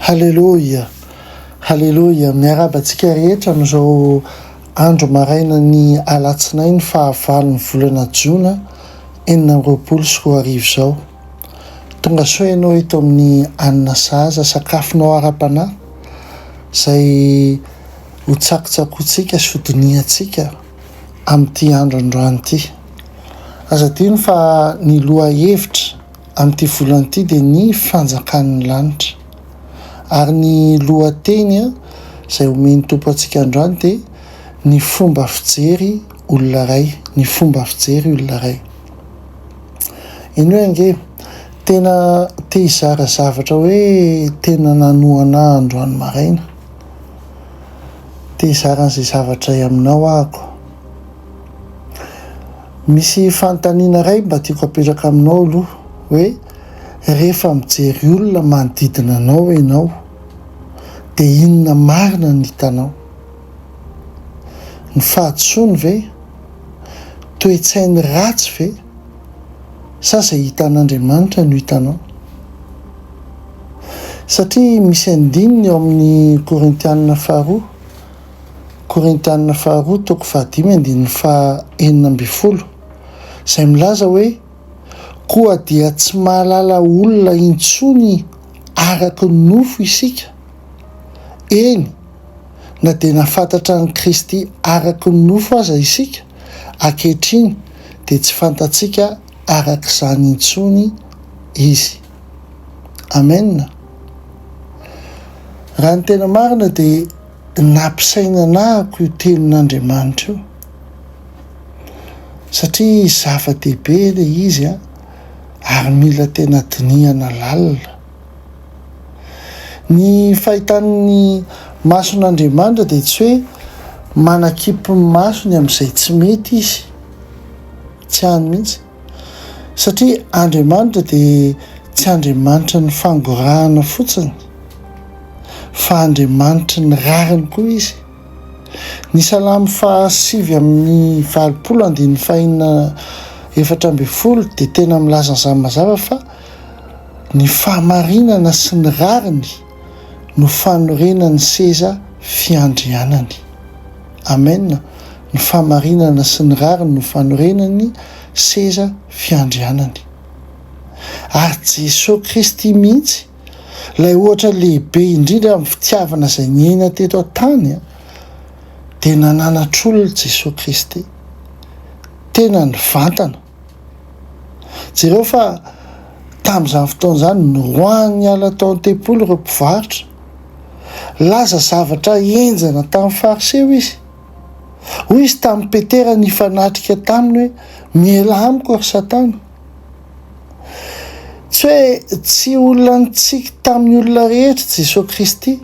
Halleloia, halleloia, miarabantsika rehetra amin'izao andro maraina ny alatsinainy fahavalon'ny volana jona 2024 izao. Tonga soa ianao eto amin'ny anina sahaza sakafonao ara-panahy izay ho tsakotsakotsika sy hodiniantsika amin'ity andro androany ity. Aza dino fa ny loha hevitra amin'ity volana ity dia ny fanjakan'ny lanitra. Ary ny lohateny izay omeny tompo antsika androany dia ny fomba fijery olona iray, ny fomba fijery olona iray. Iny hoe ange tena te hizara zavatra hoe tena nanoana androany maraina. Te hizara an'izay zavatra aminao ahako. Misy fanontaniana iray mba tiako apetraka aminao aloha hoe rehefa mijery olona manodidina anao ianao dia inona marina ny hitanao? Ny fahatsoany ve? Toe-tsainy ratsy ve? Sa izay hitan'Andriamanitra no hitanao? Satria misy andininy eo amin'ny Korintianina faharoa, Korintianina faharoa toko 5:12 izay milaza hoe koa dia tsy mahalala olona intsony araka ny nofo isika. Eny, na dia nafantatra ny Kristy araka ny nofo aza isika, ankehitriny dia tsy fantatsika araka izany intsony izy. Amen. Raha ny tena marina dia nampisaina anahako io tenin'Andriamanitra io. Satria zava-dehibe ilay izy ary mila tena dinihana lalina. Ny fahitan'ny mason'Andriamanitra dia tsy hoe manakipy ny masony amin'izay tsy mety izy. Tsy hany mihitsy. Satria Andriamanitra dia tsy Andriamanitra ny fangorahana fotsiny, fa Andriamanitra ny rariny koa izy. Ny Salamy 7:2-4 dia tena milaza an'izany mazava fa ny fahamarinana sy ny rariny no fanorenany seza fiandrianany. Amen. Ny fahamarinana sy ny rariny no fanorenany seza fiandrianany. Ary Jesosy Kristy mihitsy, ilay ohatra lehibe indrindra amin'ny fitiavana izay niaina teto an-tany, dia nananatr'olona Jesosy Kristy. Tena ny vantana. Jereo fa tamin'izany fotoana izany noroahany hiala tao an-tempolo ireo mpivarotra. Laza zavatra enjana tamin'ny fariseo izy. Hoy izy tamin'ny Petera nifanatrika taminy hoe miela amiko ry Satana. Tsy hoe tsy olona nitsiky tamin'ny olona rehetra Jesosy Kristy,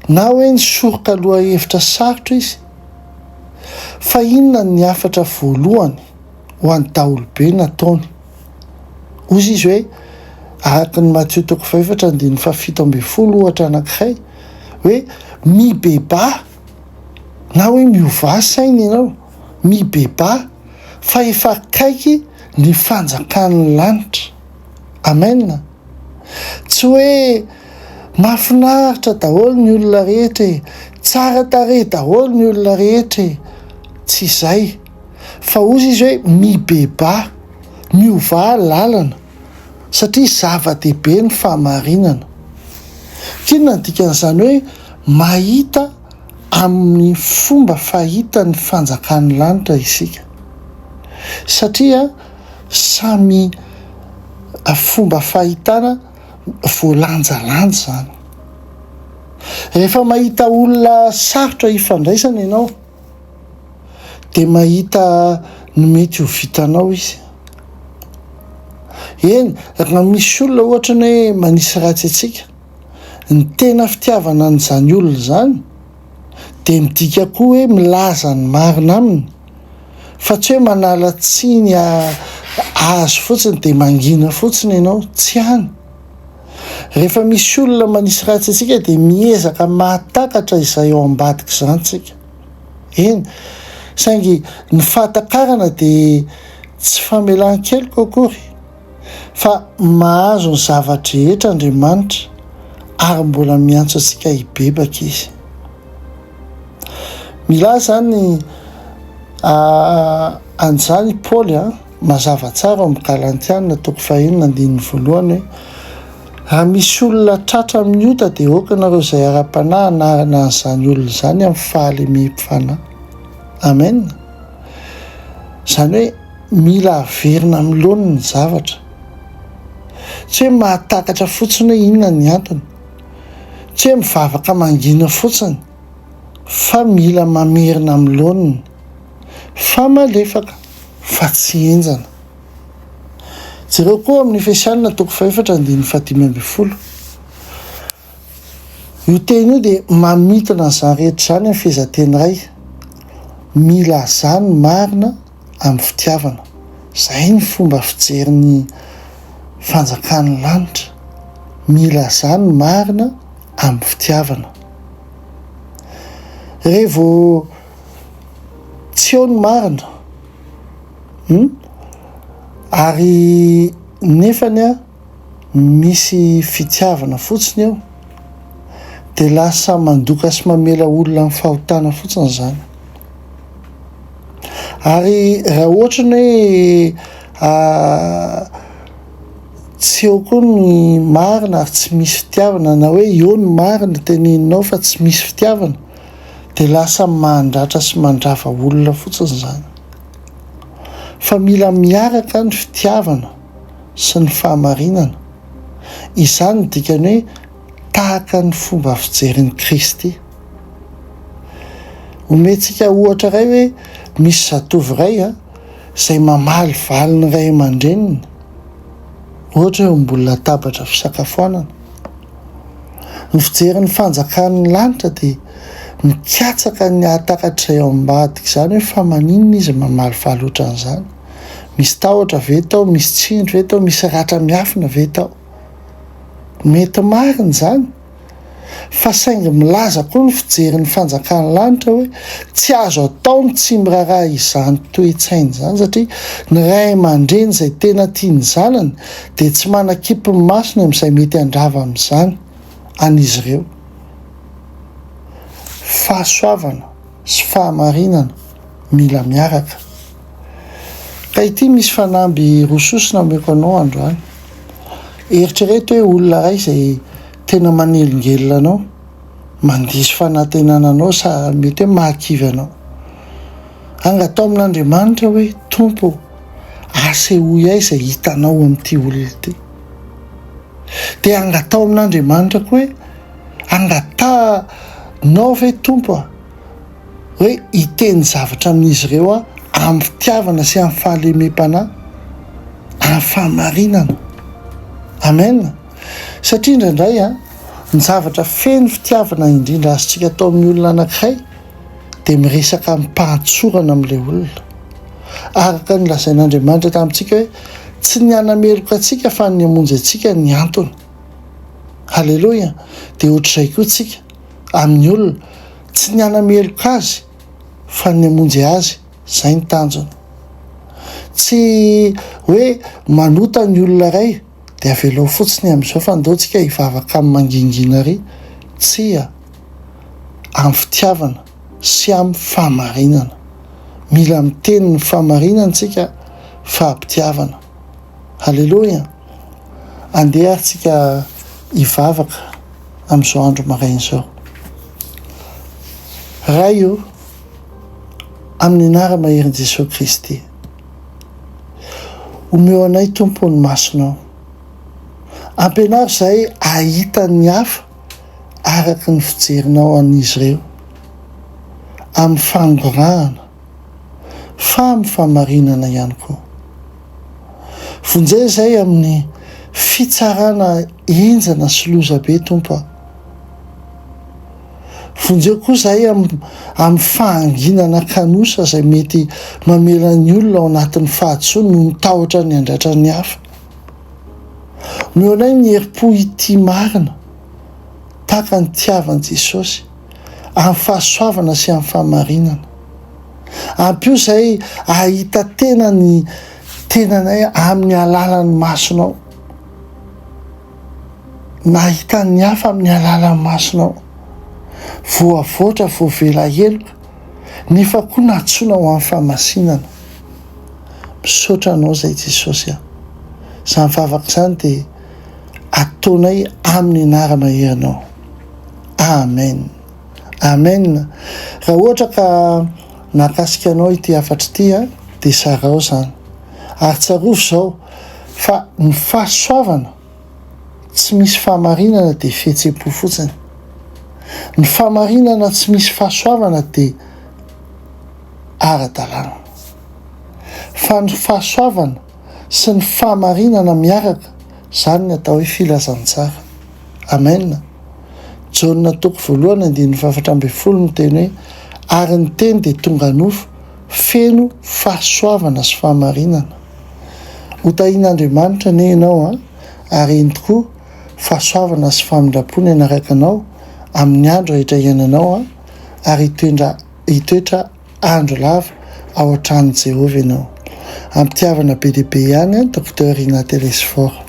na hoe nisoroka aloha hevitra sarotra izy, fa inona ny hafatra voalohany ho an'ny daholobe nataony. Ozy izy hoe araka ny Matthieu 4:7-7 ohatra anankiray hoe mibeba, na hoe miova saina ianao, mibeba fa efa akaiky ny fanjakan'ny lanitra. Amen. Tsy hoe mahafinaritra daholo ny olona rehetra, tsara tarehy daholo ny olona rehetra, tsy izay. Fa ozy izy hoe mibeba, miova lalana, satria zava-dehibe ny fahamarinana. Kinona ny dikan'izany hoe mahita amin'ny fomba fahita ny fanjakan'ny lanitra isika. Satria samy fomba fahitana voalanjalanja zany. Rehefa mahita olona sarotra hifandraisana ianao, dia mahita ny mety ho vitanao izy. Eny, raha misy olona ohatra ny hoe manisy ratsy atsika, ny tena fitiavana an'izany olona izany dia midika koa hoe milaza ny marina aminy, fa tsy hoe manala tsiny azo fotsiny dia mangina fotsiny ianao, tsy hany. Rehefa misy olona manisy ratsy atsika dia miezaka mahatakatra izay ao ambadika izany tsika. Eny, saingy ny fahatakarana dia tsy famelan-keloka akory, fa mahazo ny zavatra rehetra Andriamanitra ary mbola miantso antsika hibebaka izy. Mila zany an'izany Paoly mazava tsara amin'ny Galantiana toko 1:1 raha misy olona tratra amin'ny ota dia okanareo izay ara-panahy anarana an'izany olona izany amin'ny fahalemem-panahy. Amen. Izany hoe mila averina amin'ny laoniny ny zavatra. Tsy hoe mahatakatra fotsiny hoe inona ny antony. Tsy hoe mivavaka mangina fotsiny. Fa mila mamerina amin'ny laoniny. Fa malefaka. Fa tsy enjana. Jereo koa amin'ny Efesianina toko 4:15. Io teny io dia mamitona izany rehetra izany amin'ny fehezanteny iray. Mila zany marina amin'ny fitiavana. Izay ny fomba fijerin'ny fanjakan'ny lanitra. Mila zany marina amin'ny fitiavana. Rehevo tsy eo ny marina. Ary nefany misy fitiavana fotsiny eo dia lasa mandoka sy mamela olona amin'ny fahotana fotsiny izany. Ary raha ohatra ny hoe tsy eo koa ny marina ary tsy misy fitiavana, na hoe eo ny marina teneninao fa tsy misy fitiavana, dia lasa mandratra sy mandrava olona fotsiny izany. Fa mila miaraka ny fitiavana sy ny fahamarinana. Izany ny dikany hoe tahaka ny fomba fijerin'i Kristy. Omentsika ohatra iray hoe misy zatovy iray izay mamaly valiny iray aman-dreniny. Ohatra hoe ambony latabatra fisakafoanana. Ny fijerin'ny fanjakan'ny lanitra dia mikatsaka ny ahatakatra izay ao ambadika izany hoe fa maninona izy mamaly valy ohatran'izany. Misy tahotra ve tao, misy tsindry ve tao, misy ratra miafina ve tao. Mety marina izany. Fa saingy milaza koa ny fijerin'ny fanjakan'ny lanitra hoe tsy azo atao ny tsy miraharaha izany toe-tsaina izany, satria ny ray aman-dreny izay tena tiany zanany dia tsy manakipy ny masony amin'izay mety handrava amin'izany an'izy ireo. Fahasoavana sy fahamarinana mila miaraka. Ka ity misy fanamby rososina ameko anao androany. Eritrereto hoe olona iray izay tena manelingelina anao, mandiso fanantenana anao sa mety hoe mahakivy anao. Angatao amin'Andriamanitra hoe Tompo, asehoy ahy izay hitanao amin'ity olona ity. Dia angatao amin'Andriamanitra koa hoe angatanao ve Tompo hoe hiteny zavatra amin'izy ireo amin'ny fitiavana sy amin'ny fahalemem-panahy, amin'ny fahamarinana. Amen. Satria indraindray ny zavatra feno fitiavana indrindra azontsika atao amin'ny olona anankiray dia miresaka amin'ny mpahantsorana amin'ilay olona. Araka ny lazain'Andriamanitra tamintsika hoe tsy ny hanameloka antsika fa ny hamonjy antsika ny antony. Halleloia. Dia ohatr'izay koa tsika amin'ny olona tsy ny hanameloka azy fa ny hamonjy azy. Izay ny tanjona. Tsy hoe manota ny olona iray dia avelao fotsiny amin'izao fa andaontsika hivavaka amin'ny mangingina ary. Tsy amin'ny fitiavana sy amin'ny fahamarinana. Mila miteny ny fahamarinana tsika fahampitiavana. Halleloia. Andeha tsika hivavaka amin'izao andro maraina izao. Raha io amin'ny anara-maherin' Jesosy Kristy. Omeo anay Tompo ny masonao. Ampianaro izay ahita ny hafa araka ny fijerinao an'izy ireo. Amin'ny fangorahana, fa amin'ny fahamarinana ihany koa. Vonjeo izay amin'ny fitsarana enjana sy loza be Tompo. Vonjeo koa izay amin'ny fahanginana kanosa izay mety mamela ny olona ao anatin'ny fahatsoany no mitahotra ny andratra ny hafa. Omeo anay ny herim-po ity marina tahaka ny tiavan'i Jesosy amin'ny fahasoavana sy amin'ny fahamarinana. Ampio izay ahita tena ny tenanay amin'ny alalan'ny masonao. mahita ny hafa amin'ny alalan'ny masonao, voavoatra voavela heloka, nefa koa natsoina ho amin'ny fahamasinana. Misaotra anao zay Jesosy a. Izany vavaka izany dia ataonay amin'ny anarana ianao. Amen. Amen. Raha ohatra ka nakasika anao ity hafatra ity a, dia sarao zany. Ary tsarovy izao fa ny fahasoavana tsy misy fahamarinana dia fihetsem-po fotsiny. Ny fahamarinana tsy misy fahasoavana dia ara-dalàna. Fa ny fahasoavana sy ny fahamarinana miaraka, izany ny atao hoe filazantsara. Amen. Jaona toko 1:24 miteny hoe, ary ny teny dia tonga nofo, feno fahasoavana sy fahamarinana. Hotahian'Andriamanitra ne ianao ary eny tokoa fahasoavana sy famindrapony anaraka anao amin'ny andro rehetra iainanao ary hitoetra andro lava ao an-tranon'i Jehovah ianao. Ampitiavana be dia be ihany Dr. Rina Telesphore.